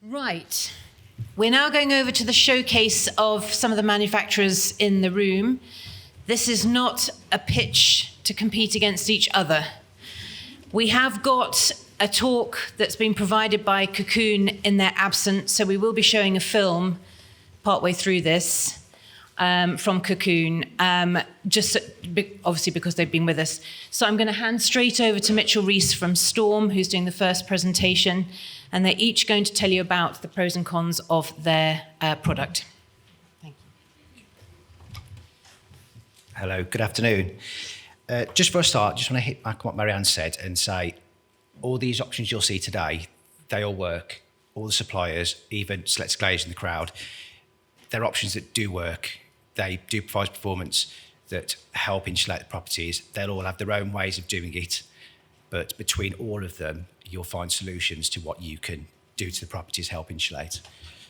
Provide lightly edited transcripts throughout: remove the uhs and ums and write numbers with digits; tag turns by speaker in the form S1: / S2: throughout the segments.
S1: Right. We're now going over to the showcase of some of the manufacturers in the room. This is not a pitch to compete against each other. We have got a talk that's been provided by Cocoon in their absence, so we will be showing a film partway through this from Cocoon, obviously because they've been with us. So I'm going to hand straight over to Mitchell Rees from Storm, who's doing the first presentation, and they're each going to tell you about the pros and cons of their product. Thank you.
S2: Hello, good afternoon. Just for a start, just want to hit back on what Marianne said and say, all these options you'll see today, they all work. All the suppliers, even Extraglaze in the crowd, they're options that do work. They do provide performance that help insulate the properties. They'll all have their own ways of doing it, but between all of them, you'll find solutions to what you can do to the properties, help insulate.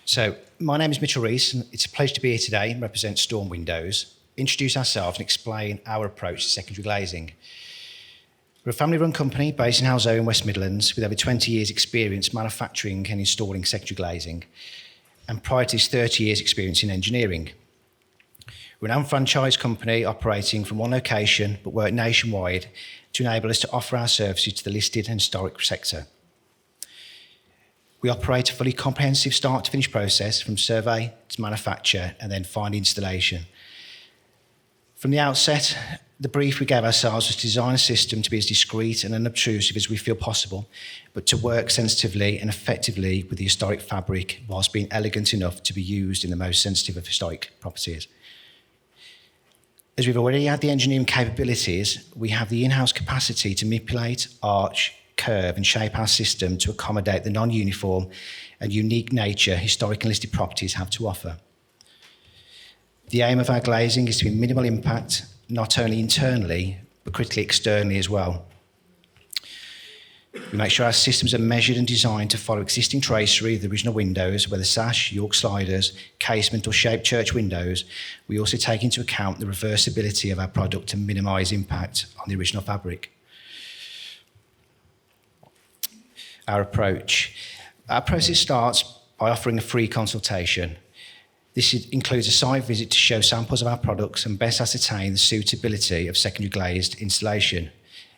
S2: So my name is Mitchell Rees, and it's a pleasure to be here today and represent Storm Windows, introduce ourselves and explain our approach to secondary glazing. We're a family-run company based in Halsey in West Midlands with over 20 years' experience manufacturing and installing secondary glazing, and prior to this 30 years' experience in engineering. We're an unfranchised company operating from one location but work nationwide to enable us to offer our services to the listed and historic sector. We operate a fully comprehensive start-to-finish process from survey to manufacture and then final installation. From the outset, the brief we gave ourselves was to design a system to be as discreet and unobtrusive as we feel possible, but to work sensitively and effectively with the historic fabric whilst being elegant enough to be used in the most sensitive of historic properties. As we've already had the engineering capabilities, we have the in-house capacity to manipulate, arch, curve and shape our system to accommodate the non-uniform and unique nature historic and listed properties have to offer. The aim of our glazing is to be minimal impact, not only internally, but critically externally as well. We make sure our systems are measured and designed to follow existing tracery of the original windows, whether sash, York sliders, casement or shaped church windows. We also take into account the reversibility of our product to minimise impact on the original fabric. Our approach. Our process starts by offering a free consultation. This includes a site visit to show samples of our products and best ascertain the suitability of secondary glazed installation.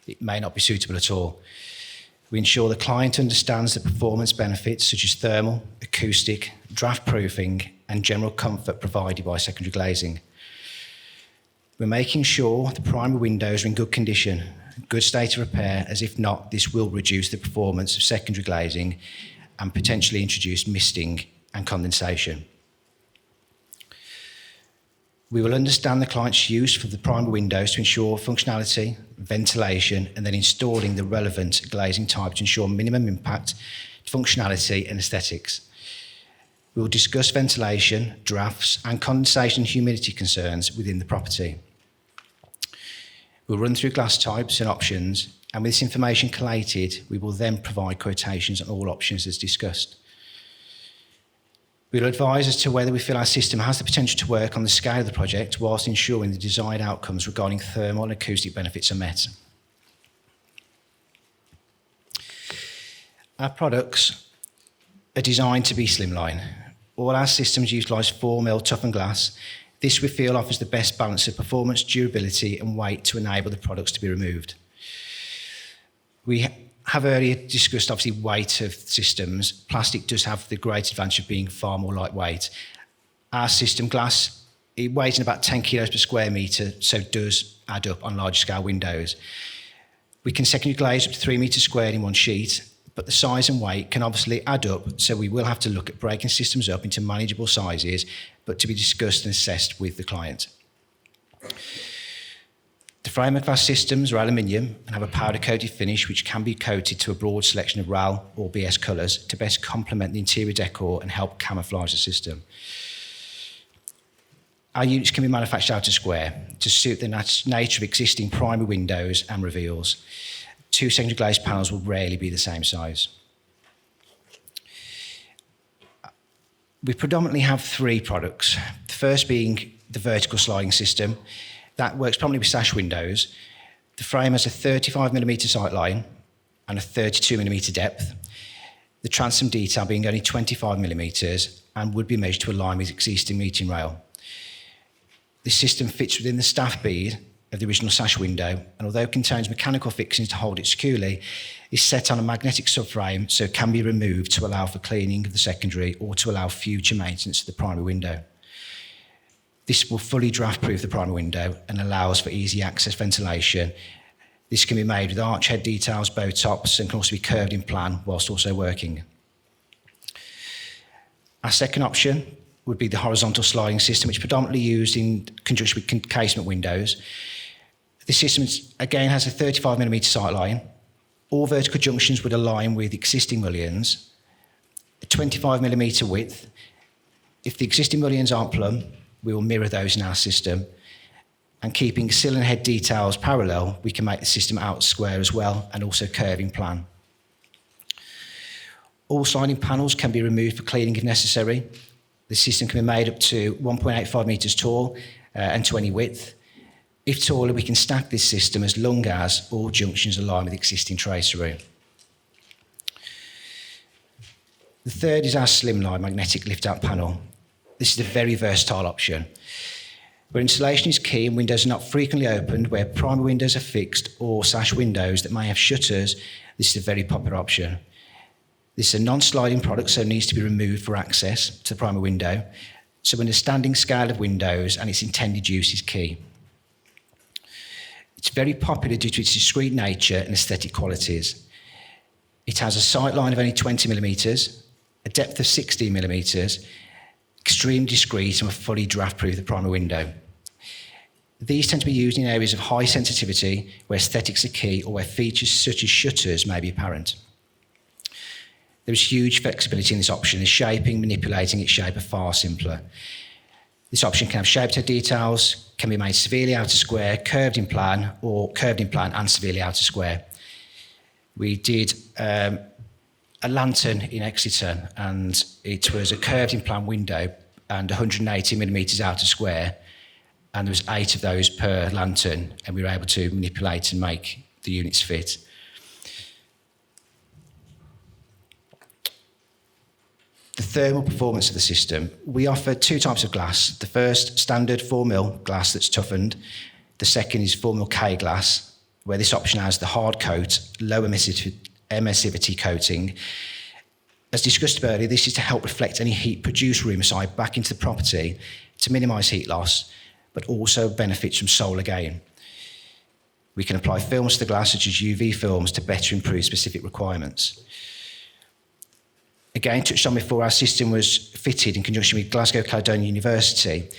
S2: It may not be suitable at all. We ensure the client understands the performance benefits such as thermal, acoustic, draft proofing and general comfort provided by secondary glazing. We're making sure the primary windows are in good condition, good state of repair, as if not, this will reduce the performance of secondary glazing and potentially introduce misting and condensation. We will understand the client's use for the primary windows to ensure functionality, ventilation, and then installing the relevant glazing type to ensure minimum impact, functionality, and aesthetics. We will discuss ventilation, drafts, and condensation and humidity concerns within the property. We'll run through glass types and options, and with this information collated, we will then provide quotations on all options as discussed. We'll advise as to whether we feel our system has the potential to work on the scale of the project whilst ensuring the desired outcomes regarding thermal and acoustic benefits are met. Our products are designed to be slimline. All our systems utilise 4mm toughened glass. This we feel offers the best balance of performance, durability and weight to enable the products to be removed. We have earlier discussed obviously weight of systems. Plastic does have the great advantage of being far more lightweight. Our system glass, it weighs in about 10 kilos per square metre, so it does add up on large scale windows. We can secondary glaze up to 3 metres squared in one sheet, but the size and weight can obviously add up, so we will have to look at breaking systems up into manageable sizes, but to be discussed and assessed with the client. The framework of our systems are aluminium and have a powder-coated finish which can be coated to a broad selection of RAL or BS colours to best complement the interior decor and help camouflage the system. Our units can be manufactured out of square to suit the nature of existing primary windows and reveals. 2 secondary glazed panels will rarely be the same size. We predominantly have 3 products. The first being the vertical sliding system. That works primarily with sash windows. The frame has a 35mm sight line and a 32mm depth. the transom detail being only 25 millimetres and would be measured to align with existing meeting rail. This system fits within the staff bead of the original sash window, and although it contains mechanical fixings to hold it securely, is set on a magnetic subframe so it can be removed to allow for cleaning of the secondary or to allow future maintenance of the primary window. This will fully draft-proof the primary window and allows for easy access ventilation. This can be made with arch head details, bow tops, and can also be curved in plan whilst also working. Our second option would be the horizontal sliding system, which is predominantly used in conjunction with casement windows. This system, again, has a 35 millimetre sight line. All vertical junctions would align with existing mullions. A 25 millimetre width. If the existing mullions aren't plumb, we will mirror those in our system. And keeping sill and head details parallel, we can make the system out square as well and also curve in plan. All sliding panels can be removed for cleaning if necessary. The system can be made up to 1.85 metres tall and 20 width. If taller, we can stack this system as long as all junctions align with existing tracery. The third is our slimline magnetic lift-out panel. This is a very versatile option. Where installation is key and windows are not frequently opened, where primary windows are fixed or sash windows that may have shutters, this is a very popular option. This is a non-sliding product, so it needs to be removed for access to the primary window. So understanding scale of windows and its intended use is key. It's very popular due to its discreet nature and aesthetic qualities. It has a sight line of only 20 millimetres, a depth of 16 millimetres, extremely discreet, and will fully draft-proof the primary window. These tend to be used in areas of high sensitivity, where aesthetics are key, or where features such as shutters may be apparent. There is huge flexibility in this option. The shaping, manipulating its shape are far simpler. This option can have shaped head details, can be made severely out of square, curved in plan, or curved in plan and severely out of square. We did a lantern in Exeter, and it was a curved in plan window and 180 millimetres out of square, and there was 8 of those per lantern, and we were able to manipulate and make the units fit. The thermal performance of the system. We offer 2 types of glass. The first, standard 4mm glass that's toughened. The second is 4mm K glass, where this option has the hard coat, low emissivity coating. As discussed earlier, this is to help reflect any heat produced room side back into the property to minimise heat loss, but also benefits from solar gain. We can apply films to the glass, such as UV films, to better improve specific requirements. Again, touched on before, our system was fitted in conjunction with Glasgow Caledonian University,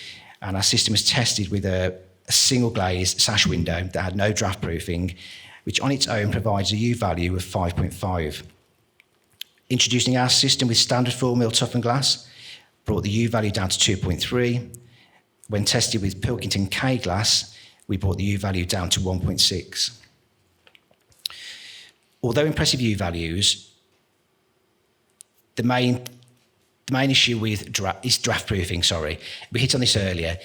S2: and our system was tested with a single glazed sash window that had no draft proofing, which on its own provides a U value of 5.5. Introducing our system with standard 4mm toughened glass brought the U value down to 2.3. When tested with Pilkington K glass, we brought the U value down to 1.6. Although impressive U values, the main issue with is draft proofing, We hit on this earlier.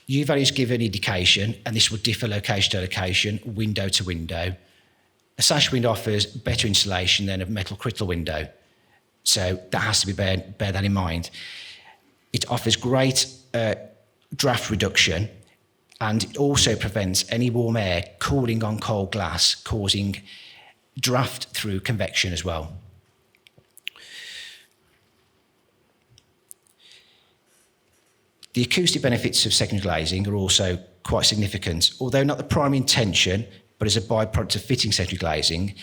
S2: U values give an indication, and this will differ location to location, window to window. A sash window offers better insulation than a metal crystal window, so that has to be bear that in mind. It offers great draft reduction, and it also prevents any warm air cooling on cold glass, causing draft through convection as well. The acoustic benefits of secondary glazing are also quite significant, although not the primary intention, but as a byproduct of fitting secondary glazing.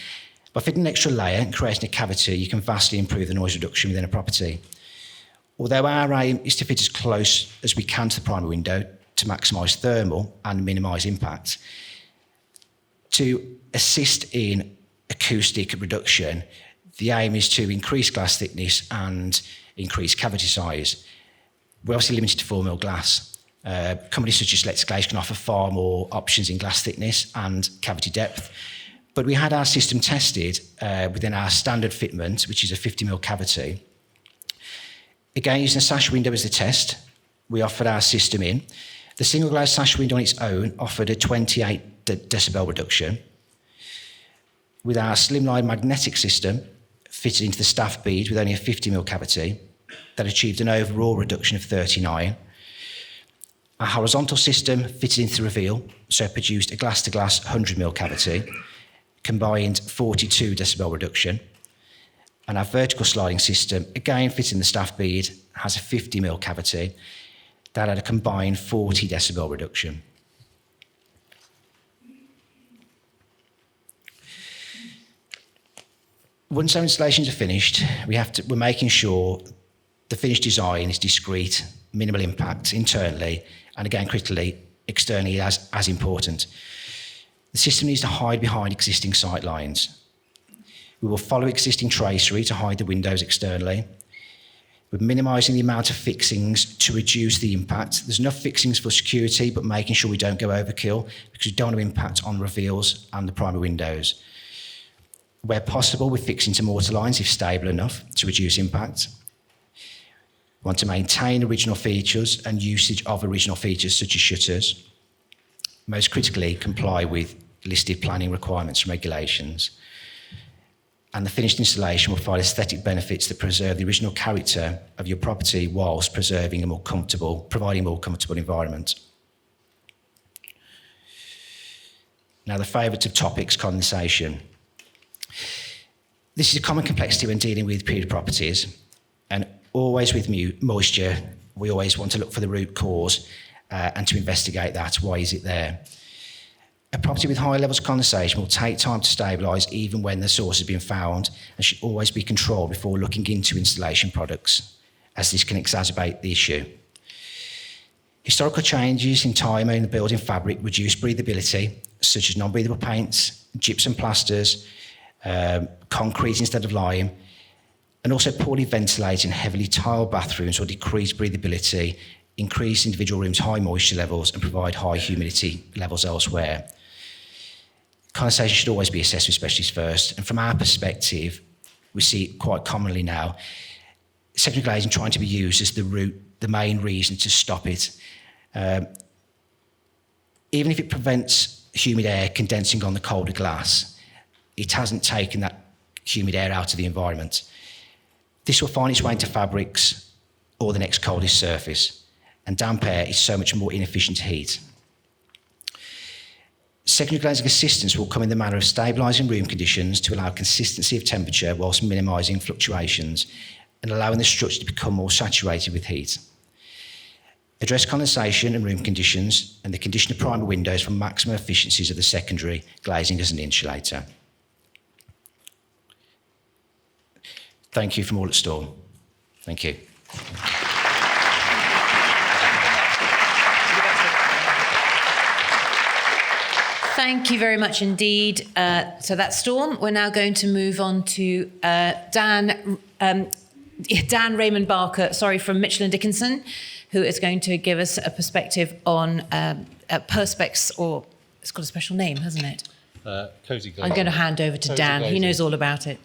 S2: By fitting an extra layer and creating a cavity, you can vastly improve the noise reduction within a property. Although our aim is to fit as close as we can to the primary window to maximise thermal and minimise impact, to assist in acoustic reduction, the aim is to increase glass thickness and increase cavity size. We're obviously limited to 4mm glass. Companies such as Extraglaze can offer far more options in glass thickness and cavity depth. But we had our system tested within our standard fitment, which is a 50mm cavity. Again, using a sash window as the test, we offered our system in. The single glaze sash window on its own offered a 28 decibel reduction. With our slimline magnetic system, fitted into the staff bead with only a 50mm cavity that achieved an overall reduction of 39. A horizontal system fitted into the reveal, so produced a glass-to-glass 100mm cavity, combined 42 decibel reduction. And our vertical sliding system, again fitted in the staff bead, has a 50mm cavity that had a combined 40 decibel reduction. Once our installations are finished, we're making sure the finished design is discreet, minimal impact internally, and again, critically, externally as important. The system needs to hide behind existing sight lines. We will follow existing tracery to hide the windows externally. We're minimising the amount of fixings to reduce the impact. There's enough fixings for security, but making sure we don't go overkill because we don't want to impact on reveals and the primary windows. Where possible, we're fixing to mortar lines if stable enough to reduce impact. We want to maintain original features and usage of original features such as shutters. Most critically, comply with listed planning requirements and regulations. And the finished installation will provide aesthetic benefits that preserve the original character of your property whilst providing a more comfortable environment. Now, the favourite of topics, condensation. This is a common complexity when dealing with period properties, and always with moisture, we always want to look for the root cause and to investigate that. Why is it there? A property with high levels of condensation will take time to stabilise even when the source has been found and should always be controlled before looking into installation products, as this can exacerbate the issue. Historical changes in time in the building fabric reduce breathability, such as non-breathable paints, gypsum plasters, concrete instead of lime, and also poorly ventilated and heavily tiled bathrooms will decrease breathability, increase individual rooms' high moisture levels, and provide high humidity levels elsewhere. Condensation should always be assessed with specialists first, and from our perspective, we see it quite commonly now. Secondary glazing trying to be used as the main reason to stop it. Even if it prevents humid air condensing on the colder glass, it hasn't taken that humid air out of the environment. This will find its way into fabrics or the next coldest surface, and damp air is so much more inefficient to heat. Secondary glazing assistance will come in the manner of stabilising room conditions to allow consistency of temperature whilst minimising fluctuations and allowing the structure to become more saturated with heat. Address condensation and room conditions and the condition of primary windows for maximum efficiencies of the secondary glazing as an insulator. Thank you from all at Storm. Thank you.
S1: Thank you very much indeed. So that's Storm. We're now going to move on to Dan Raymond Barker, from Mitchell & Dickinson, who is going to give us a perspective on Perspex, or it's got a special name, hasn't it?
S3: Cozy Glazing.
S1: I'm going to hand over to
S3: Cozy
S1: Dan.
S3: Glazing.
S1: He knows all about it.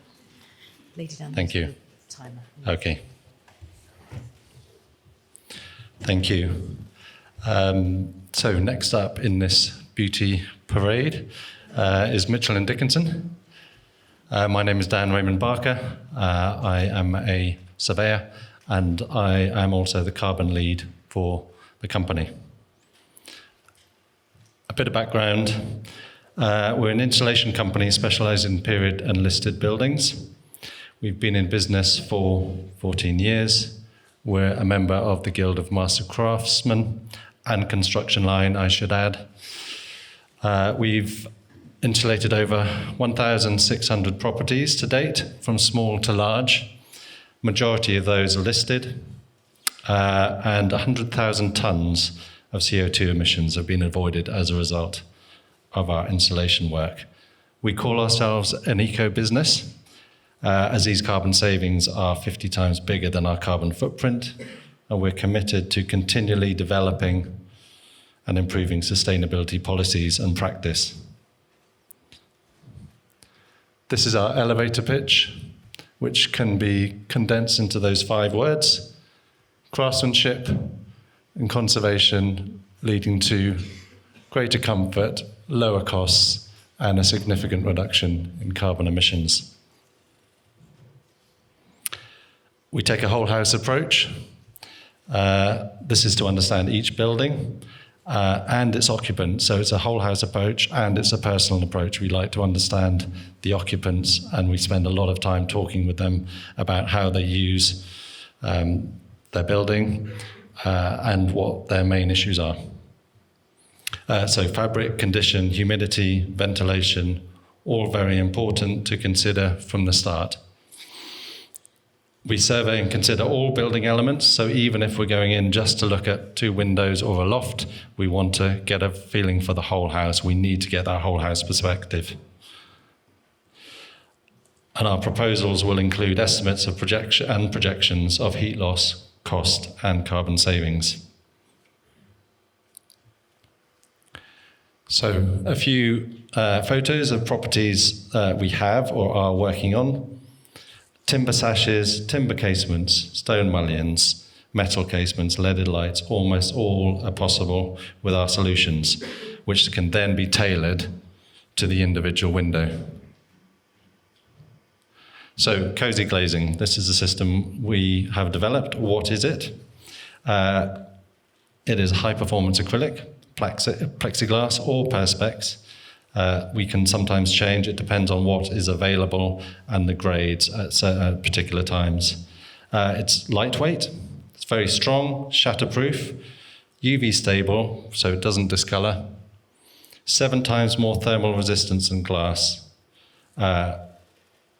S1: Lady Dan.
S3: Thank you.
S1: Timer.
S3: Okay. Thank you. So next up in this beauty parade is Mitchell & Dickinson. My name is Dan Raymond Barker. I am a surveyor and I am also the carbon lead for the company. A bit of background. We're an insulation company specialised in period and listed buildings. We've been in business for 14 years. We're a member of the Guild of Master Craftsmen and Construction Line, I should add. We've insulated over 1,600 properties to date, from small to large. Majority of those are listed, and 100,000 tonnes of CO2 emissions have been avoided as a result of our insulation work. We call ourselves an eco-business, as these carbon savings are 50 times bigger than our carbon footprint, and we're committed to continually developing and improving sustainability policies and practice. This is our elevator pitch, which can be condensed into those 5 words: craftsmanship and conservation, leading to greater comfort, lower costs, and a significant reduction in carbon emissions. We take a whole house approach. This is to understand each building and its occupant. So it's a whole house approach and it's a personal approach. We like to understand the occupants, and we spend a lot of time talking with them about how they use their building and what their main issues are. So fabric, condition, humidity, ventilation, all very important to consider from the start. We survey and consider all building elements, so even if we're going in just to look at 2 windows or a loft, we want to get a feeling for the whole house. We need to get that whole house perspective. And our proposals will include estimates of projections of heat loss, cost, and carbon savings. So a few photos of properties we have or are working on. Timber sashes, timber casements, stone mullions, metal casements, leaded lights, almost all are possible with our solutions, which can then be tailored to the individual window. So cozy glazing, this is a system we have developed. What is it? It is high performance acrylic, plexiglass or perspex. We can sometimes change, it depends on what is available and the grades at particular times. It's lightweight, it's very strong, shatterproof, UV stable, so it doesn't discolor, 7 times more thermal resistance than glass,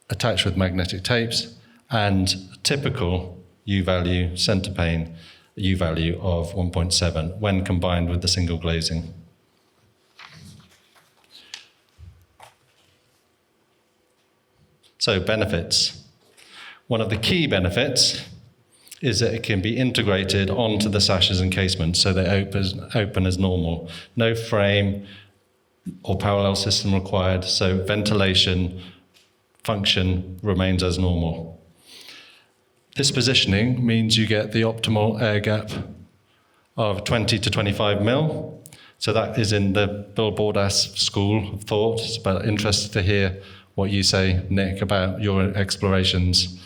S3: attached with magnetic tapes, and typical U-value, centre pane, U-value of 1.7 when combined with the single glazing. So benefits. One of the key benefits is that it can be integrated onto the sashes and casements, so they open as normal. No frame or parallel system required, so ventilation function remains as normal. This positioning means you get the optimal air gap of 20 to 25 mil. So that is in the Bill Bordas school of thought, but interested to hear what you say, Nick, about your explorations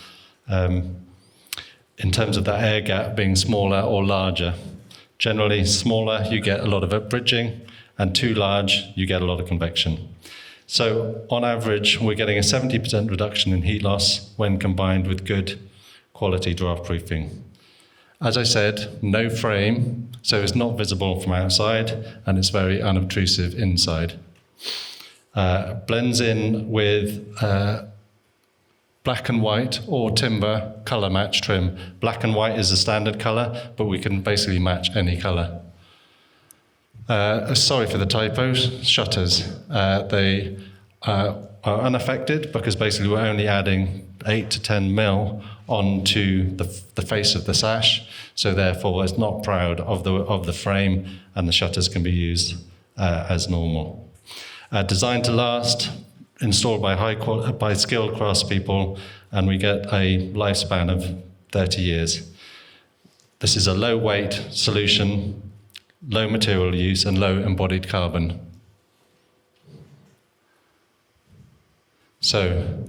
S3: in terms of that air gap being smaller or larger. Generally, smaller, you get a lot of bridging, and too large, you get a lot of convection. So on average, we're getting a 70% reduction in heat loss when combined with good quality draft proofing. As I said, no frame, so it's not visible from outside, and it's very unobtrusive inside. Blends in with black and white or timber color match trim. Black and white is the standard color, but we can basically match any color. Sorry for the typos, shutters. They are unaffected because basically we're only adding 8 to 10 mil onto the face of the sash, so therefore it's not proud of the frame, and the shutters can be used as normal. Designed to last, installed by skilled craftspeople, and we get a lifespan of 30 years. This is a low weight solution, low material use, and low embodied carbon. So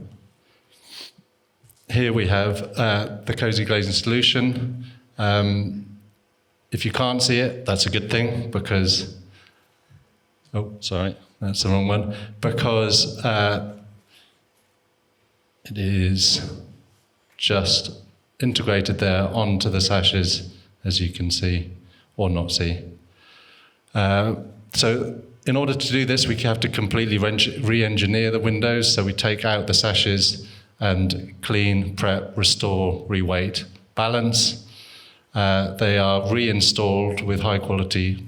S3: here we have the cozy glazing solution. If you can't see it, that's a good thing because, oh, sorry. That's the wrong one, because it is just integrated there onto the sashes, as you can see, or not see. So in order to do this, we have to completely re-engineer the windows, so we take out the sashes and clean, prep, restore, re-weight, balance. They are reinstalled with high-quality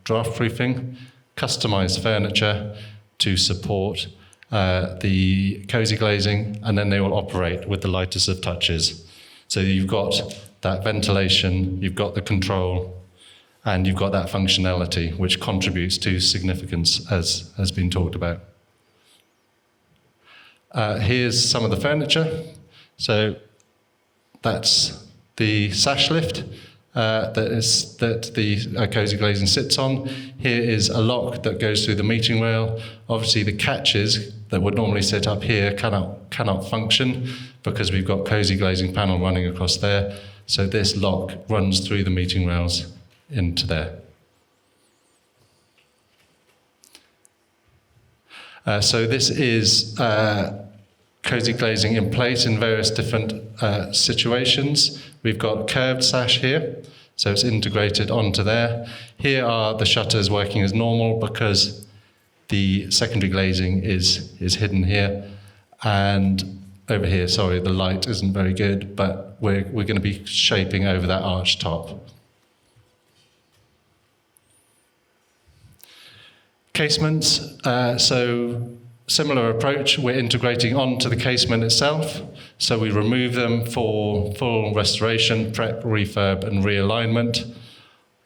S3: draft proofing, customized furniture to support the cozy glazing, and then they will operate with the lightest of touches. So you've got that ventilation, you've got the control, and you've got that functionality, which contributes to significance, as has been talked about. Here's some of the furniture. So that's the sash lift. that the Cozy Glazing sits on. Here is a lock that goes through the meeting rail. Obviously, the catches that would normally sit up here cannot function because we've got Cozy Glazing panel running across there. So this lock runs through the meeting rails into there. So this is Cozy Glazing in place in various different situations. We've got curved sash here, so it's integrated onto there. Here are the shutters working as normal because the secondary glazing is hidden here. And over here, sorry, the light isn't very good, but we're going to be shaping over that arch top. Casements, so similar approach, we're integrating onto the casement itself. So we remove them for full restoration, prep, refurb, and realignment.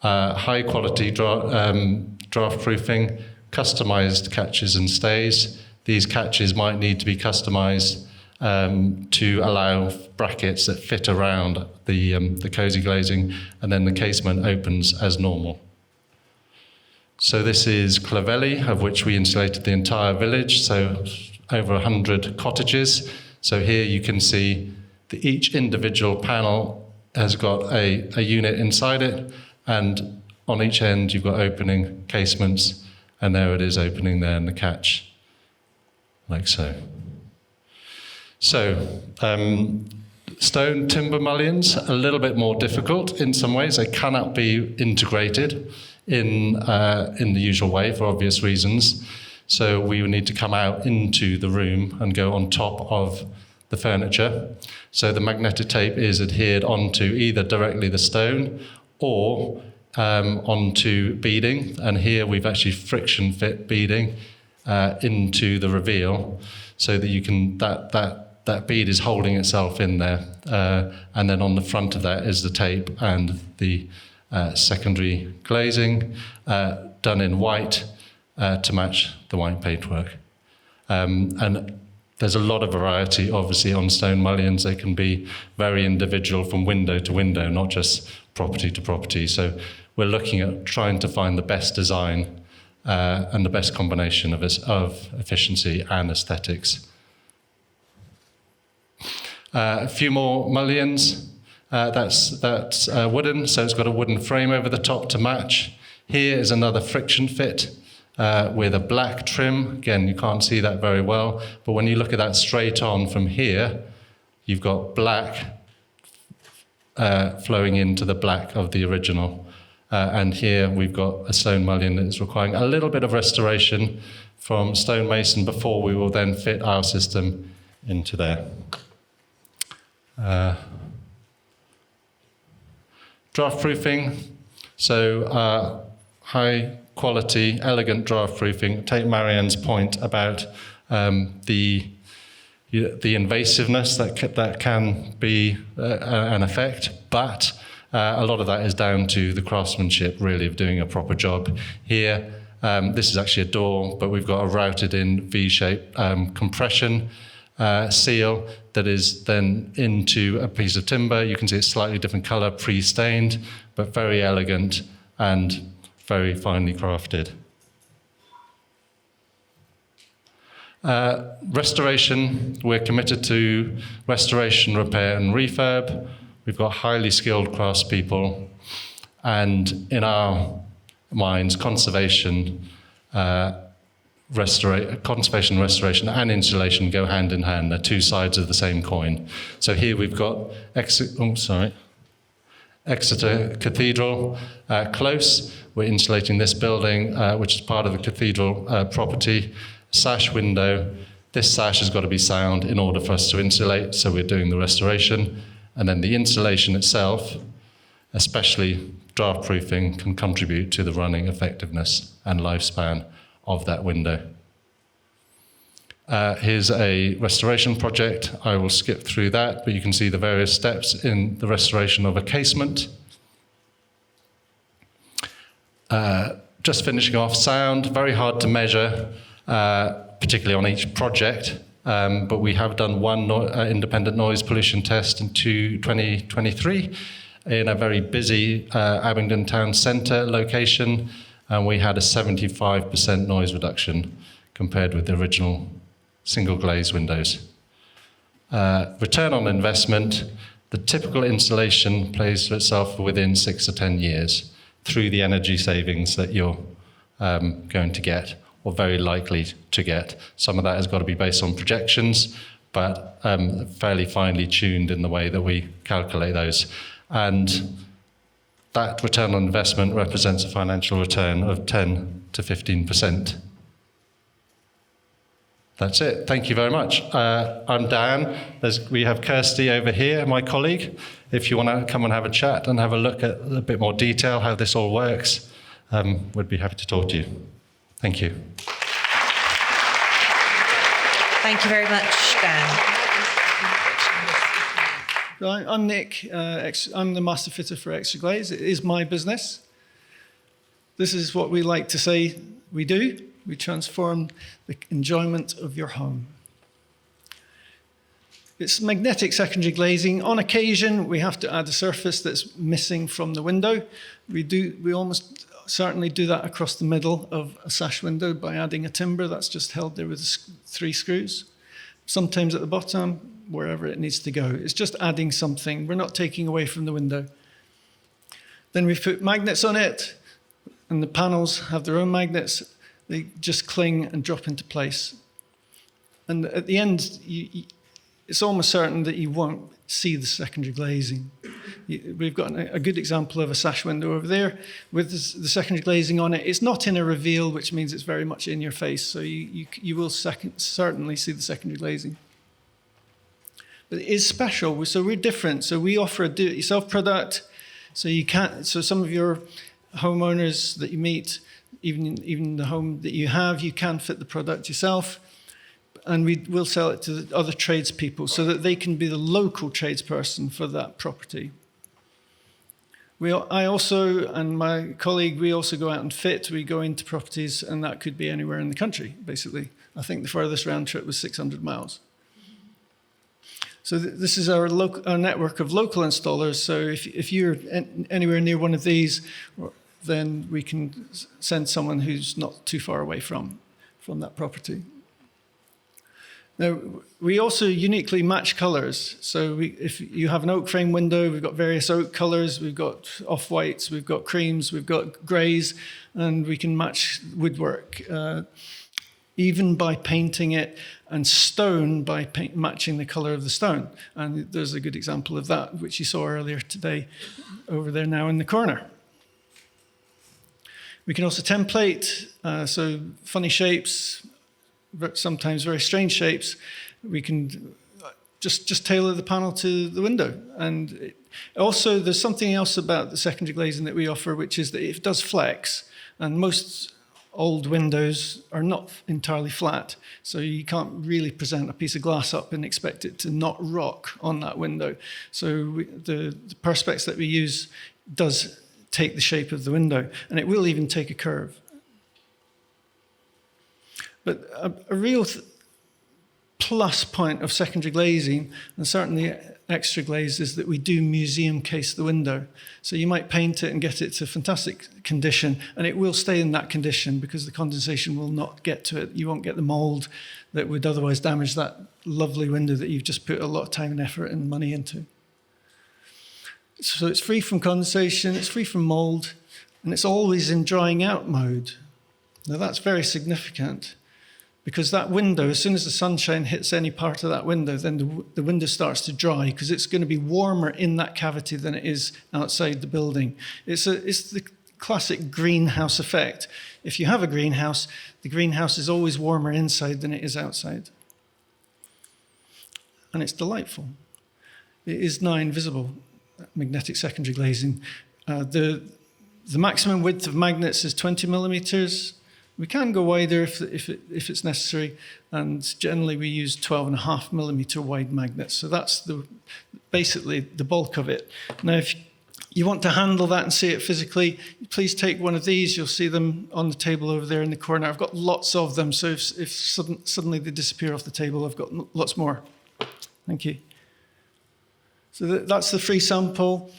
S3: High quality draft proofing, customized catches and stays. These catches might need to be customized to allow brackets that fit around the Cozy Glazing, and then the casement opens as normal. So this is Clavelli, of which we insulated the entire village, so over 100 cottages. So here you can see that each individual panel has got a unit inside it, and on each end you've got opening casements, and there it is opening there in the catch, like so. So, stone timber mullions, a little bit more difficult in some ways. They cannot be integrated in the usual way for obvious reasons. So we would need to come out into the room and go on top of the furniture. So the magnetic tape is adhered onto either directly the stone or onto beading. And here we've actually friction fit beading into the reveal so that you can, that bead is holding itself in there. And then on the front of that is the tape and the secondary glazing done in white to match the white paintwork. And there's a lot of variety, obviously, on stone mullions. They can be very individual from window to window, not just property to property. So we're looking at trying to find the best design and the best combination of efficiency and aesthetics. A few more mullions. That's wooden, so it's got a wooden frame over the top to match. Here is another friction fit with a black trim. Again, you can't see that very well, but when you look at that straight on from here, you've got black flowing into the black of the original. And here we've got a stone mullion that is requiring a little bit of restoration from stonemason before we will then fit our system into there. Draft proofing, so high quality, elegant draft proofing. Take Marianne's point about the invasiveness that can be an effect, but a lot of that is down to the craftsmanship, really, of doing a proper job. Here, this is actually a door, but we've got a routed in V-shape compression seal that is then into a piece of timber. You can see it's slightly different color, pre-stained, but very elegant and very finely crafted. Restoration, we're committed to restoration, repair and refurb. We've got highly skilled craftspeople, and in our minds, conservation, restoration and insulation go hand in hand. They're two sides of the same coin. So here we've got Exeter Cathedral close. We're insulating this building, which is part of the cathedral property. Sash window. This sash has got to be sound in order for us to insulate, so we're doing the restoration. And then the insulation itself, especially draft proofing, can contribute to the running effectiveness and lifespan of that window. Here's a restoration project. I will skip through that, but you can see the various steps in the restoration of a casement. Just finishing off sound, very hard to measure, particularly on each project, but we have done one independent noise pollution test in 2023, in a very busy Abingdon town centre location, and we had a 75% noise reduction compared with the original single glaze windows. Return on investment, the typical installation plays for itself within 6 to 10 years through the energy savings that you're going to get, or very likely to get. Some of that has got to be based on projections, but fairly finely tuned in the way that we calculate those. And that return on investment represents a financial return of 10 to 15%. That's it. Thank you very much. I'm Dan. We have Kirsty over here, my colleague. If you want to come and have a chat and have a look at a bit more detail how this all works, we'd be happy to talk to you. Thank you.
S1: Thank you very much, Dan.
S4: I'm Nick. I'm the master fitter for Extraglaze. It is my business. This is what we like to say we do. We transform the enjoyment of your home. It's magnetic secondary glazing. On occasion, we have to add a surface that's missing from the window. We almost certainly do that across the middle of a sash window by adding a timber that's just held there with 3 screws. Sometimes at the bottom, wherever it needs to go. It's just adding something. We're not taking away from the window. Then we put magnets on it, and the panels have their own magnets. They just cling and drop into place. And at the end, it's almost certain that you won't see the secondary glazing. We've got a good example of a sash window over there with the secondary glazing on it. It's not in a reveal, which means it's very much in your face, so you will certainly see the secondary glazing. But it is special, so we're different. So we offer a do-it-yourself product, so some of your homeowners that you meet, even the home that you have, you can fit the product yourself, and we will sell it to the other tradespeople so that they can be the local tradesperson for that property. I also, and my colleague, we also go out and fit. We go into properties, and that could be anywhere in the country, basically. I think the furthest round trip was 600 miles. So this is our network of local installers. So if you're anywhere near one of these, then we can send someone who's not too far away from that property. Now, we also uniquely match colors. So if you have an oak frame window, we've got various oak colors, we've got off-whites, we've got creams, we've got grays, and we can match woodwork, even by painting it, and stone by matching the color of the stone. And there's a good example of that, which you saw earlier today over there now in the corner. We can also template, so funny shapes, sometimes very strange shapes. We can just tailor the panel to the window. And also, there's something else about the secondary glazing that we offer, which is that it does flex. And most old windows are not entirely flat, so you can't really present a piece of glass up and expect it to not rock on that window. So the perspex that we use does take the shape of the window, and it will even take a curve. But a real plus point of secondary glazing, and certainly Extraglaze, is that we do museum case the window. So you might paint it and get it to fantastic condition, and it will stay in that condition because the condensation will not get to it. You won't get the mold that would otherwise damage that lovely window that you've just put a lot of time and effort and money into. So it's free from condensation, it's free from mold, and it's always in drying out mode. Now that's very significant, because that window, as soon as the sunshine hits any part of that window, then the window starts to dry, because it's going to be warmer in that cavity than it is outside the building. It's the classic greenhouse effect. If you have a greenhouse, the greenhouse is always warmer inside than it is outside. And it's delightful. It is now invisible, magnetic secondary glazing. The maximum width of magnets is 20 millimeters. We can go wider if it's necessary, and generally we use 12.5 millimeter wide magnets. So that's basically the bulk of it. Now, if you want to handle that and see it physically, please take one of these. You'll see them on the table over there in the corner. I've got lots of them, so if suddenly they disappear off the table, I've got lots more. Thank you. So that's the free sample.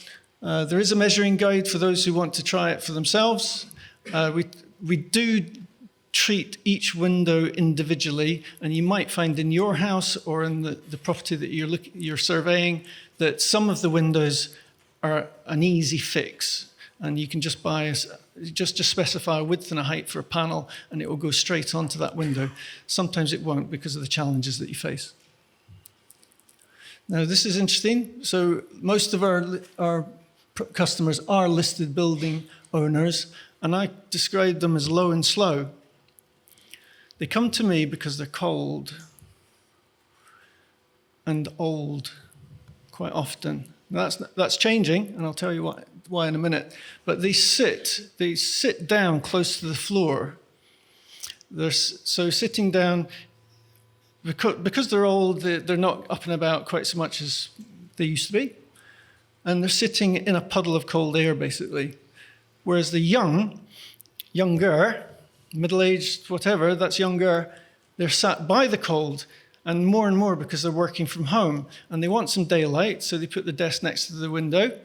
S4: There is a measuring guide for those who want to try it for themselves. We do treat each window individually, and you might find in your house or in the property that you're surveying that some of the windows are an easy fix, and you can just just specify a width and a height for a panel, and it will go straight onto that window. Sometimes it won't because of the challenges that you face. Now, this is interesting. So most of our customers are listed building owners, and I describe them as low and slow. They come to me because they're cold and old quite often. Now that's changing, and I'll tell you why in a minute. But they sit down close to the floor. So sitting down, because they're old, they're not up and about quite so much as they used to be. And they're sitting in a puddle of cold air, basically. Whereas the younger, middle-aged, whatever, that's younger, they're sat by the cold, and more because they're working from home. And they want some daylight, so they put the desk next to the window.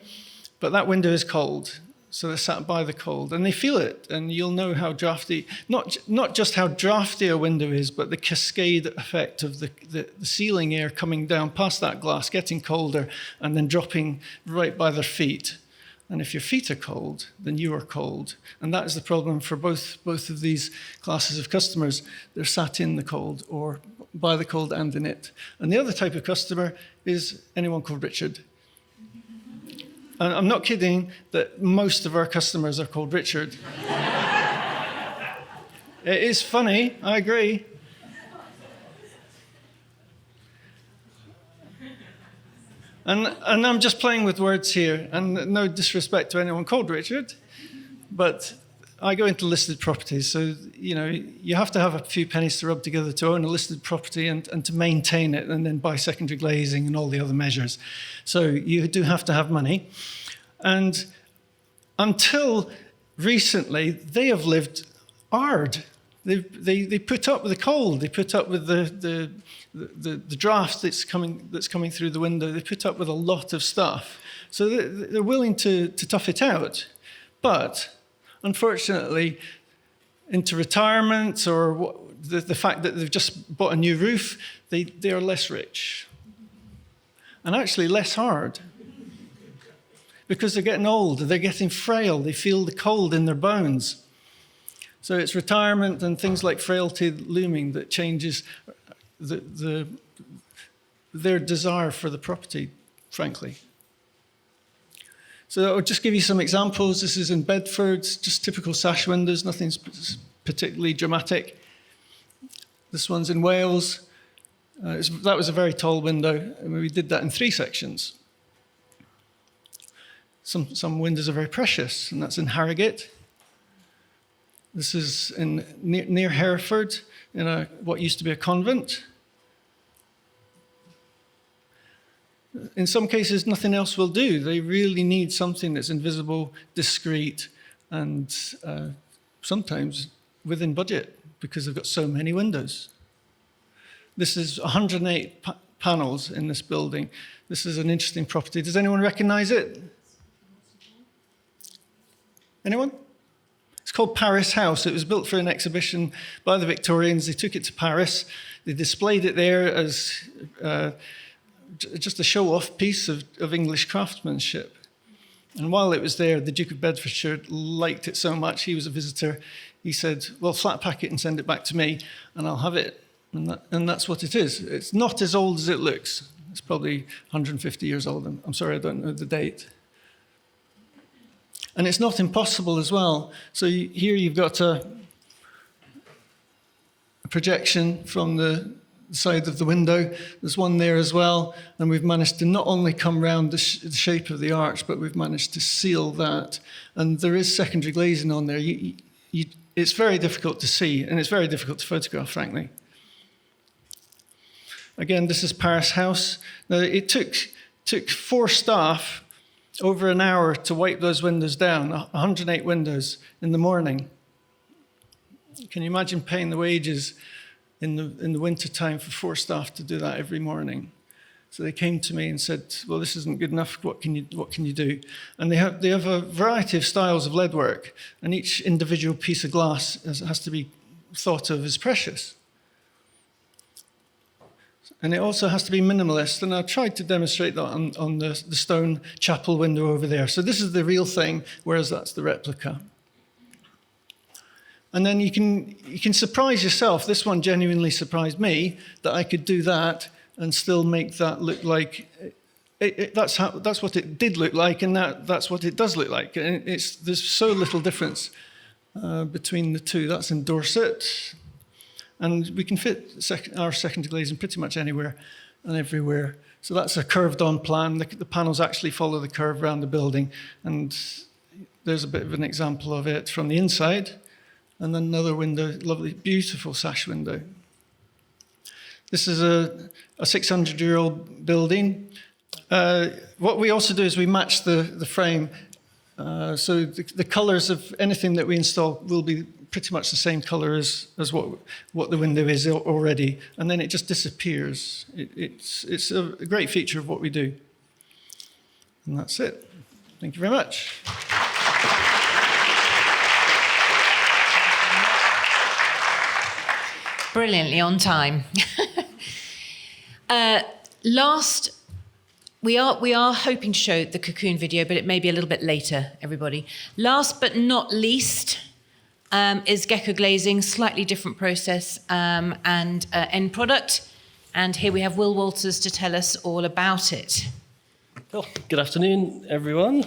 S4: But that window is cold, so they're sat by the cold. And they feel it, and you'll know how drafty, not just how drafty a window is, but the cascade effect of the ceiling air coming down past that glass, getting colder, and then dropping right by their feet. And if your feet are cold, then you are cold. And that is the problem for both of these classes of customers. They're sat in the cold or by the cold and in it. And the other type of customer is anyone called Richard. And I'm not kidding that most of our customers are called Richard. It is funny, I agree. And I'm just playing with words here, and no disrespect to anyone called Richard, but I go into listed properties, so you have to have a few pennies to rub together to own a listed property and to maintain it, and then buy secondary glazing and all the other measures. So you do have to have money. And until recently, they have lived hard. They put up with the cold. They put up with the draft that's coming through the window. They put up with a lot of stuff. So they're willing to tough it out. But unfortunately, into retirement or the fact that they've just bought a new roof, they are less rich. And actually less hard. Because they're getting old, they're getting frail, they feel the cold in their bones. So it's retirement and things like frailty looming that changes their desire for the property, frankly. So I'll just give you some examples. This is in Bedford, just typical sash windows, nothing particularly dramatic. This one's in Wales. That was a very tall window, and we did that in 3 sections. Some windows are very precious, and that's in Harrogate. This is near Hereford, in what used to be a convent. In some cases, nothing else will do. They really need something that's invisible, discreet, and sometimes within budget, because they've got so many windows. This is 108 panels in this building. This is an interesting property. Does anyone recognize it? Anyone? It's called Paris House. It was built for an exhibition by the Victorians. They took it to Paris. They displayed it there as just a show-off piece of English craftsmanship. And while it was there, the Duke of Bedfordshire liked it so much, he was a visitor, he said, well, flat pack it and send it back to me, and I'll have it. And that's what it is. It's not as old as it looks. It's probably 150 years old. I'm sorry, I don't know the date. And it's not impossible as well. So here you've got a projection from the side of the window. There's one there as well. And we've managed to not only come round the shape of the arch, but we've managed to seal that. And there is secondary glazing on there. It's very difficult to see, and it's very difficult to photograph, frankly. Again, this is Paris House. Now, it took 4 staff over an hour to wipe those windows down, 108 windows in the morning. Can you imagine paying the wages in the winter time for 4 staff to do that every morning? So they came to me and said, well, this isn't good enough. What can you do? And they have a variety of styles of lead work, and each individual piece of glass has to be thought of as precious. And it also has to be minimalist, and I tried to demonstrate that on the stone chapel window over there. So this is the real thing, whereas that's the replica. And then you can surprise yourself. This one genuinely surprised me, that I could do that and still make that look like that's what it did look like, and that's what it does look like. And there's so little difference between the two. That's in Dorset, and we can fit our secondary glazing pretty much anywhere and everywhere. So that's a curved-on plan. The panels actually follow the curve around the building, and there's a bit of an example of it from the inside. And then another window, lovely, beautiful sash window. This is a 600-year-old building. What we also do is we match the frame. So the colors of anything that we install will be pretty much the same color as what the window is already. And then it just disappears. It's a great feature of what we do. And that's it. Thank you very much.
S1: Brilliantly on time. We are hoping to show the Cocoon video, but it may be a little bit later, everybody. Last but not least is GeckoGlazing, slightly different process and end product. And here we have Will Walters to tell us all about it.
S5: Cool. Good afternoon, everyone.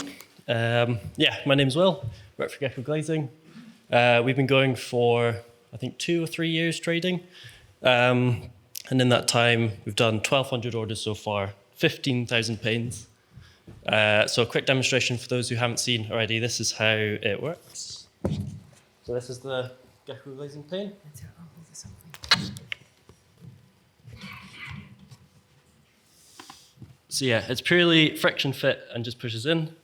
S5: My name's Will. I work for GeckoGlazing. We've been going for, I think, 2 or 3 years trading. And in that time, we've done 1,200 orders so far, 15,000 panes. So a quick demonstration for those who haven't seen already. This is how it works. So this is the GeckoGlazing pane. So yeah, it's purely friction fit and just pushes in.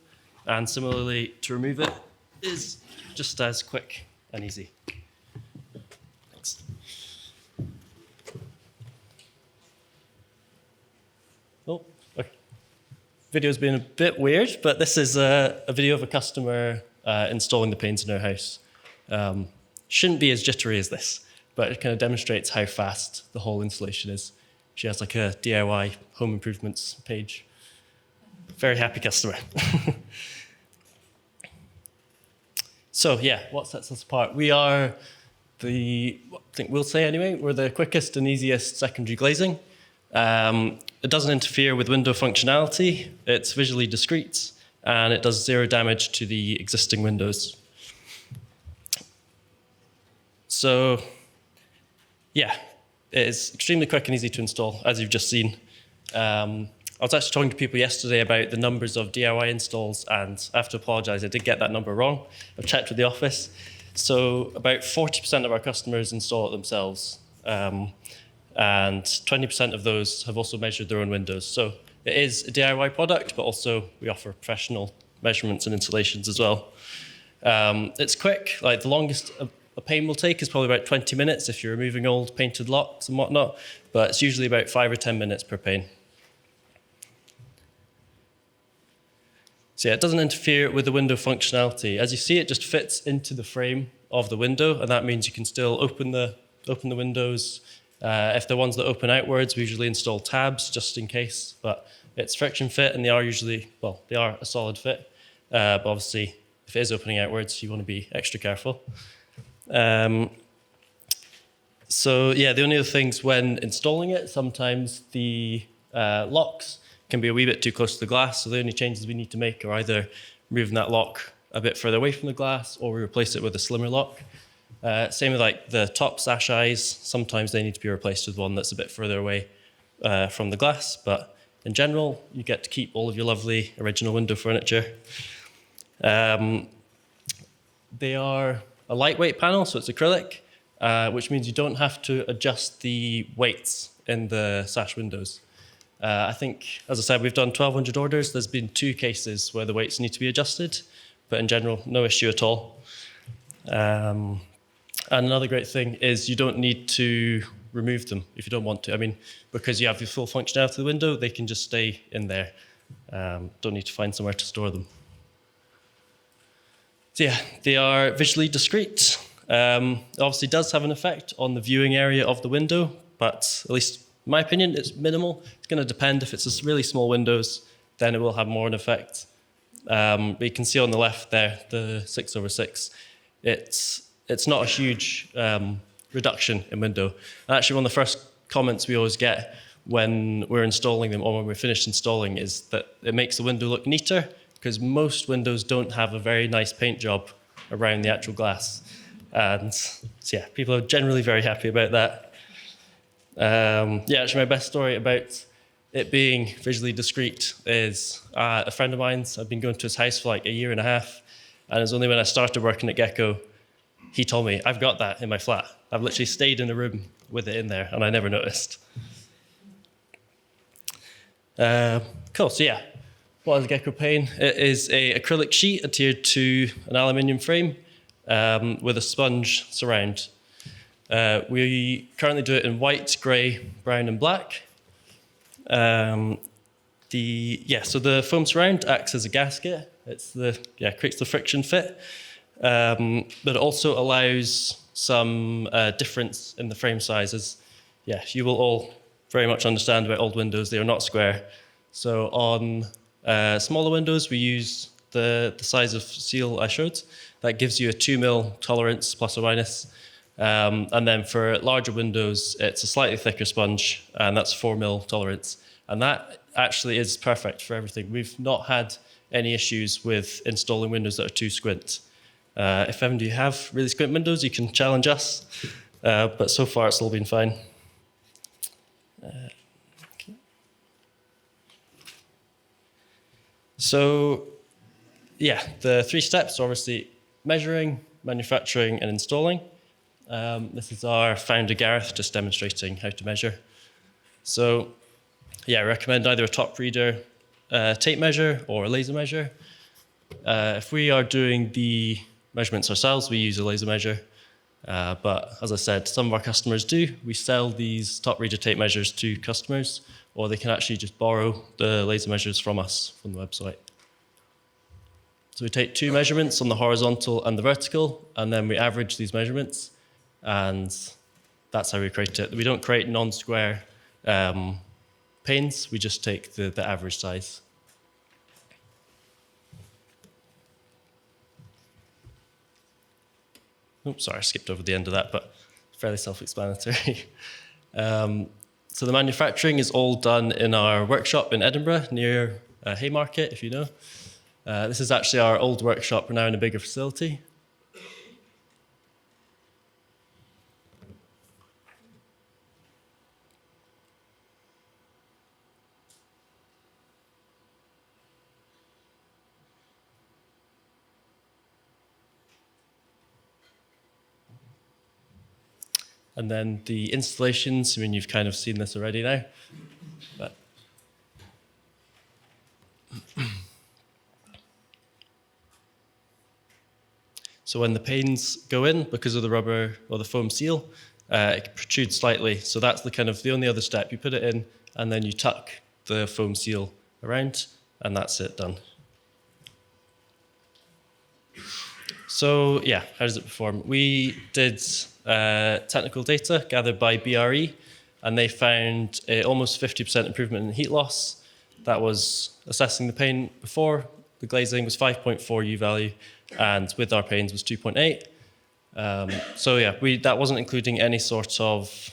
S5: And similarly, to remove it is just as quick and easy. Thanks. Oh, okay. Video's been a bit weird, but this is a video of a customer installing the panes in her house. Shouldn't be as jittery as this, but it kind of demonstrates how fast the whole installation is. She has like a DIY home improvements page. Very happy customer. So yeah, what sets us apart? We are I think we'll say anyway, we're the quickest and easiest secondary glazing. It doesn't interfere with window functionality. It's visually discrete, and it does 0 damage to the existing windows. So yeah, it is extremely quick and easy to install, as you've just seen. I was actually talking to people yesterday about the numbers of DIY installs, and I have to apologise, I did get that number wrong. I've checked with the office. So about 40% of our customers install it themselves, and 20% of those have also measured their own windows. So it is a DIY product, but also we offer professional measurements and installations as well. It's quick, like the longest a pane will take is probably about 20 minutes if you're removing old painted locks and whatnot, but it's usually about 5 or 10 minutes per pane. So yeah, it doesn't interfere with the window functionality. As you see, it just fits into the frame of the window, and that means you can still open the windows. If they're ones that open outwards, we usually install tabs just in case, but it's friction fit, and they are a solid fit. But obviously, if it is opening outwards, you want to be extra careful. So yeah, the only other things when installing it, sometimes the locks can be a wee bit too close to the glass, so the only changes we need to make are either moving that lock a bit further away from the glass, or we replace it with a slimmer lock. Same with like the top sash eyes, sometimes they need to be replaced with one that's a bit further away from the glass, but in general, you get to keep all of your lovely original window furniture. They are a lightweight panel, so it's acrylic, which means you don't have to adjust the weights in the sash windows. I think, as I said, we've done 1,200 orders. There's been 2 cases where the weights need to be adjusted, but in general, no issue at all. And another great thing is you don't need to remove them if you don't want to. I mean, because you have your full functionality of the window, they can just stay in there. Don't need to find somewhere to store them. So yeah, they are visually discrete. It obviously does have an effect on the viewing area of the window, but at least in my opinion, it's minimal. It's going to depend. If it's a really small windows, then it will have more an effect. But you can see on the left there, the 6/6, it's not a huge reduction in window. And actually, one of the first comments we always get when we're installing them or when we're finished installing is that it makes the window look neater, because most windows don't have a very nice paint job around the actual glass. And so yeah, people are generally very happy about that. Yeah, actually my best story about it being visually discrete is a friend of mine's. I've been going to his house for like a year and a half, and it was only when I started working at Gecko, he told me, I've got that in my flat. I've literally stayed in the room with it in there, and I never noticed. Cool, so yeah, what is a Gecko pane? It is an acrylic sheet adhered to an aluminium frame with a sponge surround. We currently do it in white, grey, brown and black. So the foam surround acts as a gasket. Creates the friction fit, but it also allows some difference in the frame sizes. Yeah, you will all very much understand about old windows. They are not square. So on smaller windows, we use the size of seal I showed. That gives you a 2mm tolerance, plus or minus. And then for larger windows, it's a slightly thicker sponge, and that's 4mm tolerance. And that actually is perfect for everything. We've not had any issues with installing windows that are too squint. If ever you have really squint windows, you can challenge us. But so far, it's all been fine. Okay. So, yeah, the 3 steps are obviously measuring, manufacturing, and installing. This is our founder, Gareth, just demonstrating how to measure. So, yeah, I recommend either a top reader tape measure or a laser measure. If we are doing the measurements ourselves, we use a laser measure. But as I said, some of our customers do. We sell these top reader tape measures to customers, or they can actually just borrow the laser measures from us from the website. So we take 2 measurements on the horizontal and the vertical, and then we average these measurements, and that's how we create it. We don't create non-square panes, we just take the average size. Oops, sorry, I skipped over the end of that, but fairly self-explanatory. So the manufacturing is all done in our workshop in Edinburgh, near Haymarket, if you know. This is actually our old workshop. We're now in a bigger facility. And then the installations, I mean, you've kind of seen this already now. But so when the panes go in, because of the rubber or the foam seal, it protrudes slightly. So that's the only other step. You put it in, and then you tuck the foam seal around, and that's it, done. So yeah, how does it perform? We did technical data gathered by BRE, and they found almost 50% improvement in heat loss. That was assessing the pane before. The glazing was 5.4 U value, and with our panes was 2.8. So yeah, that wasn't including any sort of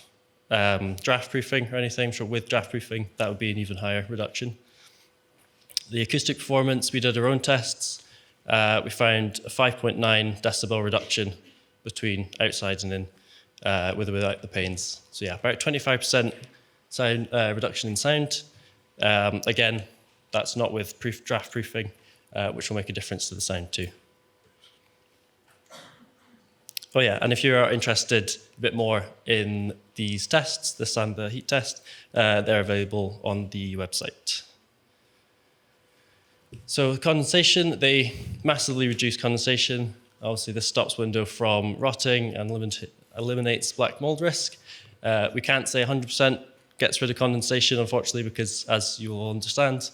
S5: draft proofing or anything. I'm sure with draft proofing, that would be an even higher reduction. The acoustic performance, we did our own tests. We found a 5.9 decibel reduction between outside and in, with or without the panes. So yeah, about 25% sound reduction in sound. Again, that's not with draft proofing, which will make a difference to the sound too. Oh yeah, and if you are interested a bit more in these tests, this and the heat test, they're available on the website. So condensation, they massively reduce condensation. Obviously, this stops window from rotting and eliminates black mold risk. We can't say 100% gets rid of condensation, unfortunately, because as you will understand,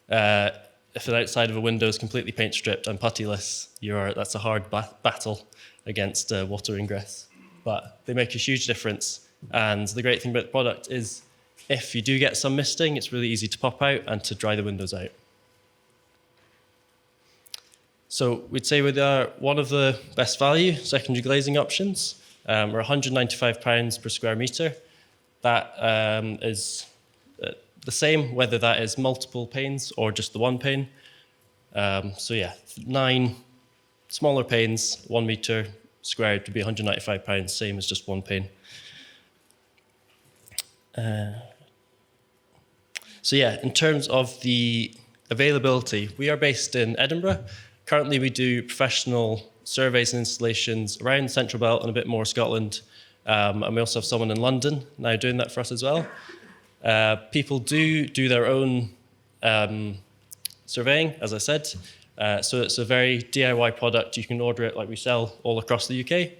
S5: if the outside of a window is completely paint stripped and puttyless, that's a hard battle against water ingress. But they make a huge difference. And the great thing about the product is if you do get some misting, it's really easy to pop out and to dry the windows out. So we'd say we're one of the best value secondary glazing options. We're £195 per square metre. That is the same, whether that is multiple panes or just the one pane. So yeah, 9 smaller panes, 1 metre squared would be £195, same as just one pane. So yeah, in terms of the availability, we are based in Edinburgh. Currently we do professional surveys and installations around the Central Belt and a bit more Scotland. And we also have someone in London now doing that for us as well. People do their own surveying, as I said. So it's a very DIY product. You can order it like we sell all across the UK.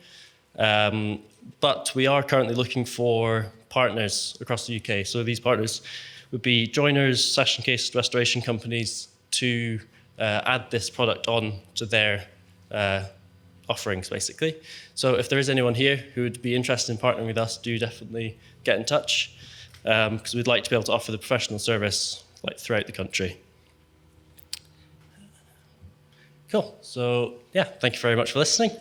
S5: But we are currently looking for partners across the UK. So these partners would be joiners, session case restoration companies to add this product on to their offerings, basically. So if there is anyone here who would be interested in partnering with us, do definitely get in touch, because we'd like to be able to offer the professional service throughout the country. Cool. So yeah, thank you very much for listening.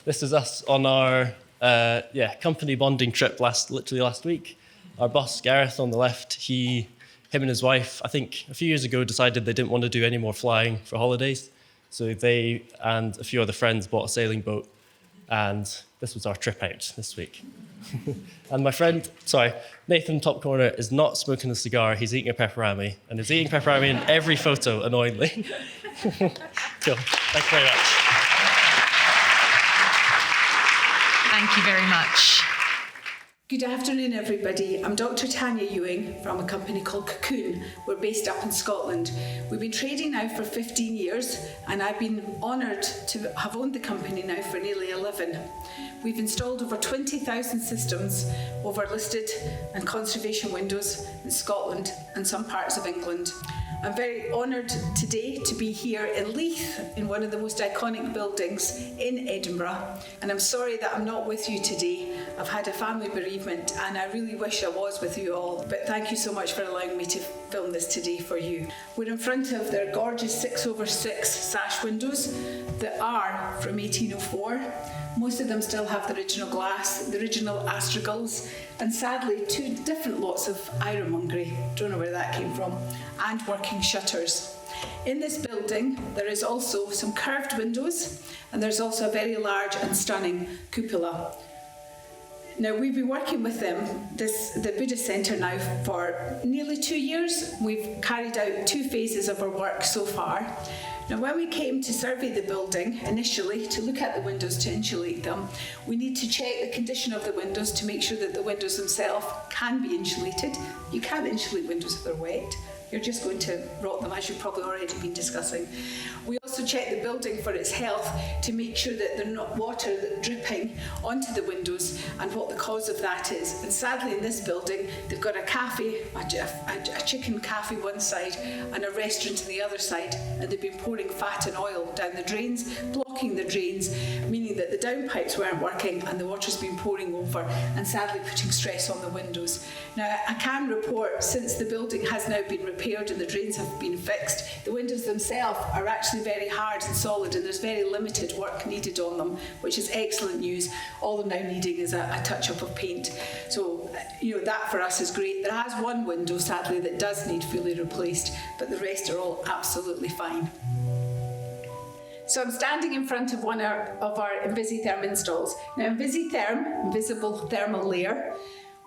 S5: This is us on our company bonding trip literally last week. Our boss, Gareth, on the left, him and his wife, I think a few years ago, decided they didn't want to do any more flying for holidays. So they and a few other friends bought a sailing boat, and this was our trip out this week. And my friend, Nathan, top corner, is not smoking a cigar, he's eating a pepperami, and he's eating pepperami in every photo, annoyingly. Cool, thank you very much.
S1: Thank you very much.
S6: Good afternoon, everybody. I'm Dr. Tanya Ewing from a company called Cocoon. We're based up in Scotland. We've been trading now for 15 years, and I've been honoured to have owned the company now for nearly 11. We've installed over 20,000 systems over listed and conservation windows in Scotland and some parts of England. I'm very honoured today to be here in Leith, in one of the most iconic buildings in Edinburgh, and I'm sorry that I'm not with you today. I've had a family bereavement and I really wish I was with you all, but thank you so much for allowing me to film this today for you. We're in front of their gorgeous 6/6 sash windows that are from 1804. Most of them still have the original glass, the original Extraglaze, and sadly 2 different lots of ironmongery, don't know where that came from, and working shutters. In this building there is also some curved windows, and there's also a very large and stunning cupola. Now, we've been working with them, the Buddhist Centre now, for nearly 2 years. We've carried out 2 phases of our work so far. Now, when we came to survey the building initially, to look at the windows to insulate them, we need to check the condition of the windows to make sure that the windows themselves can be insulated. You can't insulate windows if they're wet. You're just going to rot them, as you've probably already been discussing. We also check the building for its health to make sure that there's not water dripping onto the windows and what the cause of that is. And sadly, in this building, they've got a cafe, a chicken cafe one side and a restaurant on the other side, and they've been pouring fat and oil down the drains, blocking the drains, meaning that the downpipes weren't working and the water's been pouring over and sadly putting stress on the windows. Now, I can report, since the building has now been repaired and the drains have been fixed, the windows themselves are actually very hard and solid, and there's very limited work needed on them, which is excellent news. All they're now needing is a touch-up of paint. So, that for us is great. There has one window, sadly, that does need fully replaced, but the rest are all absolutely fine. So I'm standing in front of one of our Invisitherm installs. Now, Invisitherm, invisible thermal layer,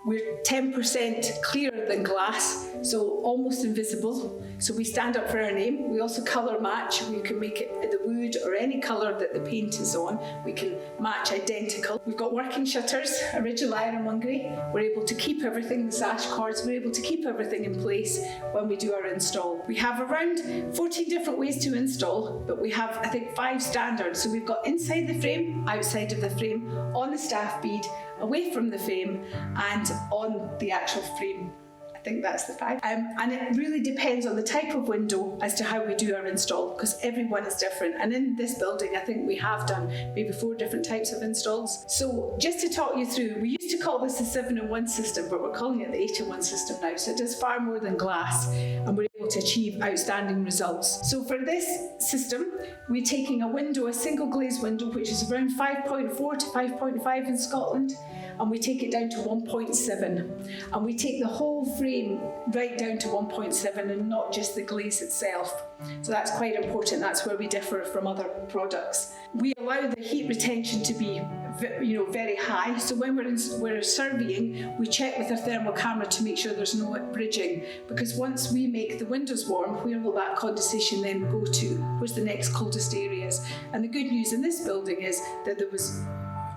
S6: we're 10% clearer than glass, so almost invisible. So we stand up for our name. We also colour match. We can make it the wood or any colour that the paint is on. We can match identical. We've got working shutters, original ironmongery. We're able to keep everything, the sash cords, we're able to keep everything in place when we do our install. We have around 14 different ways to install, but we have, I think, 5 standards. So we've got inside the frame, outside of the frame, on the staff bead, away from the frame and on the actual frame. I think that's the fact. And it really depends on the type of window as to how we do our install, because everyone is different. And in this building, I think we have done maybe 4 different types of installs. So just to talk you through, we used to call this the 7-in-1 system, but we're calling it the 8-in-1 system now. So it does far more than glass, and we're able to achieve outstanding results. So for this system, we're taking a window, a single glazed window, which is around 5.4 to 5.5 in Scotland, and we take it down to 1.7. And we take the whole frame right down to 1.7 and not just the glaze itself. So that's quite important. That's where we differ from other products. We allow the heat retention to be very high. So when we're surveying, we check with our thermal camera to make sure there's no bridging, because once we make the windows warm, where will that condensation then go to? Where's the next coldest areas? And the good news in this building is that there was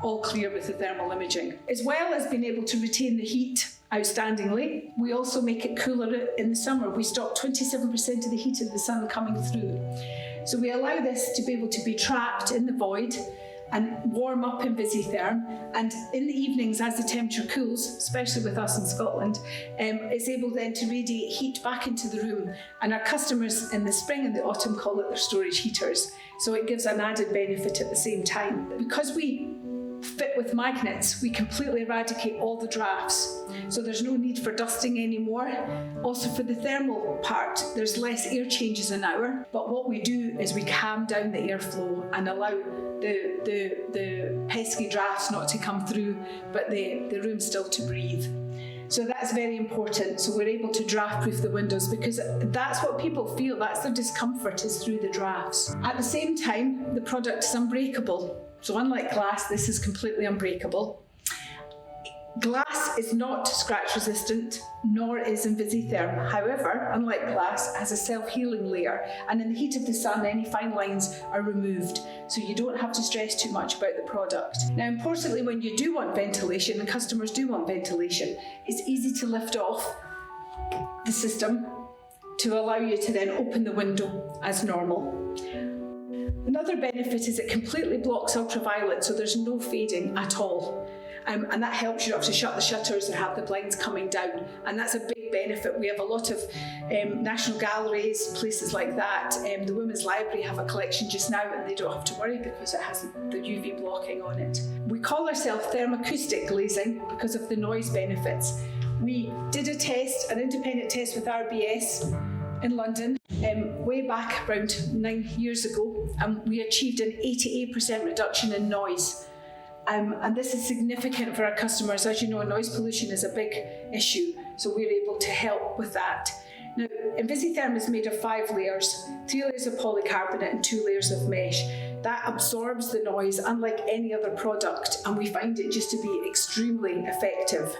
S6: all clear with the thermal imaging. As well as being able to retain the heat outstandingly, we also make it cooler in the summer. We stop 27% of the heat of the sun coming through. So we allow this to be able to be trapped in the void and warm up in Visitherm, and in the evenings as the temperature cools, especially with us in Scotland, it's able then to radiate heat back into the room, and our customers in the spring and the autumn call it their storage heaters, so it gives an added benefit at the same time. Because we fit with magnets, we completely eradicate all the drafts, so there's no need for dusting anymore. Also for the thermal part, there's less air changes an hour, but what we do is we calm down the airflow and allow the pesky drafts not to come through, but the room still to breathe. So that's very important. So we're able to draft proof the windows, because that's what people feel, that's their discomfort, is through the drafts. At the same time, the product is unbreakable. So unlike glass, this is completely unbreakable. Glass is not scratch resistant, nor is Visitherm. However, unlike glass, it has a self-healing layer, and in the heat of the sun, any fine lines are removed, so you don't have to stress too much about the product. Now, importantly, when you do want ventilation, and customers do want ventilation, it's easy to lift off the system to allow you to then open the window as normal. Another benefit is it completely blocks ultraviolet, so there's no fading at all. And that helps. You don't have to shut the shutters or have the blinds coming down, and that's a big benefit. We have a lot of national galleries, places like that. The Women's Library have a collection just now, and they don't have to worry because it has the UV blocking on it. We call ourselves thermoacoustic glazing because of the noise benefits. We did an independent test with RBS in London way back around 9 years ago, and we achieved an 88% reduction in noise. And this is significant for our customers. As you know, noise pollution is a big issue, so we're able to help with that. Now, Visitherm is made of 5 layers, 3 layers of polycarbonate and 2 layers of mesh. That absorbs the noise unlike any other product, and we find it just to be extremely effective.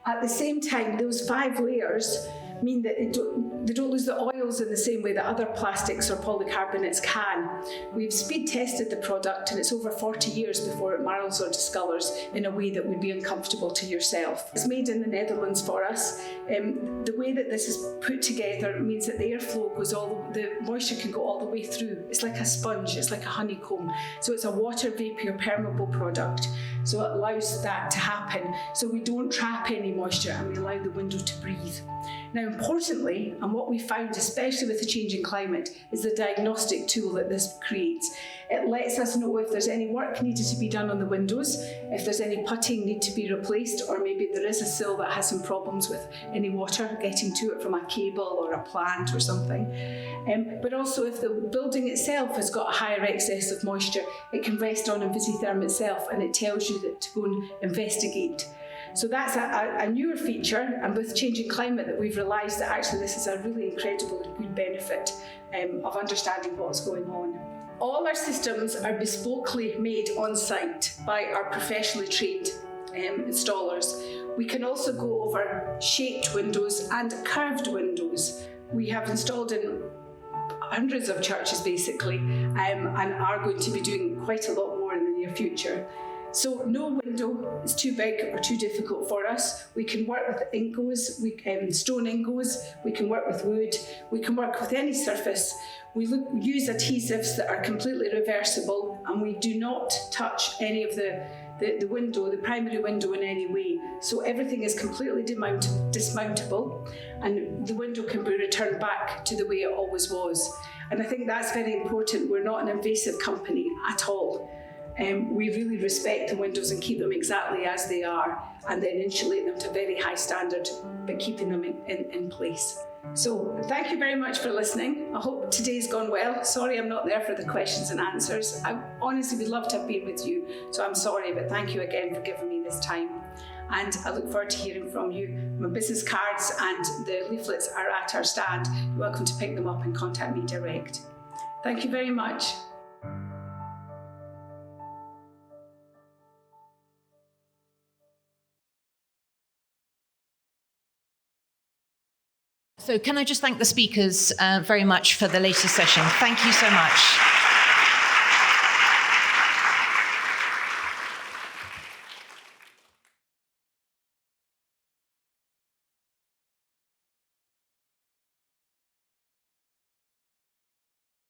S6: At the same time, those 5 layers mean that they don't lose the oils in the same way that other plastics or polycarbonates can. We've speed tested the product, and it's over 40 years before it marls or discolours in a way that would be uncomfortable to yourself. It's made in the Netherlands for us. The way that this is put together means that the airflow the moisture can go all the way through. It's like a sponge, it's like a honeycomb. So it's a water vapour permeable product. So it allows that to happen. So we don't trap any moisture, and we allow the window to breathe. Now, importantly, and what we found, especially with the changing climate, is the diagnostic tool that this creates. It lets us know if there's any work needed to be done on the windows, if there's any putting need to be replaced, or maybe there is a sill that has some problems with any water getting to it from a cable or a plant or something. But also if the building itself has got a higher excess of moisture, it can rest on Visitherm itself, and it tells you that to go and investigate. So that's a newer feature, and with changing climate that we've realised that actually this is a really incredible and good benefit of understanding what's going on. All our systems are bespokely made on site by our professionally trained installers. We can also go over shaped windows and curved windows. We have installed in hundreds of churches basically, and are going to be doing quite a lot more in the near future. So no window is too big or too difficult for us. We can work with ingos, stone ingos, we can work with wood, we can work with any surface. We use adhesives that are completely reversible, and we do not touch any of the the window, the primary window in any way. So everything is completely dismountable, and the window can be returned back to the way it always was. And I think that's very important. We're not an invasive company at all. We really respect the windows and keep them exactly as they are, and then insulate them to a very high standard, but keeping them in place. So thank you very much for listening. I hope today's gone well. Sorry I'm not there for the questions and answers. I honestly would love to have been with you, so I'm sorry, but thank you again for giving me this time. And I look forward to hearing from you. My business cards and the leaflets are at our stand. You're welcome to pick them up and contact me direct. Thank you very much.
S1: So can I just thank the speakers very much for the latest session. Thank you so much.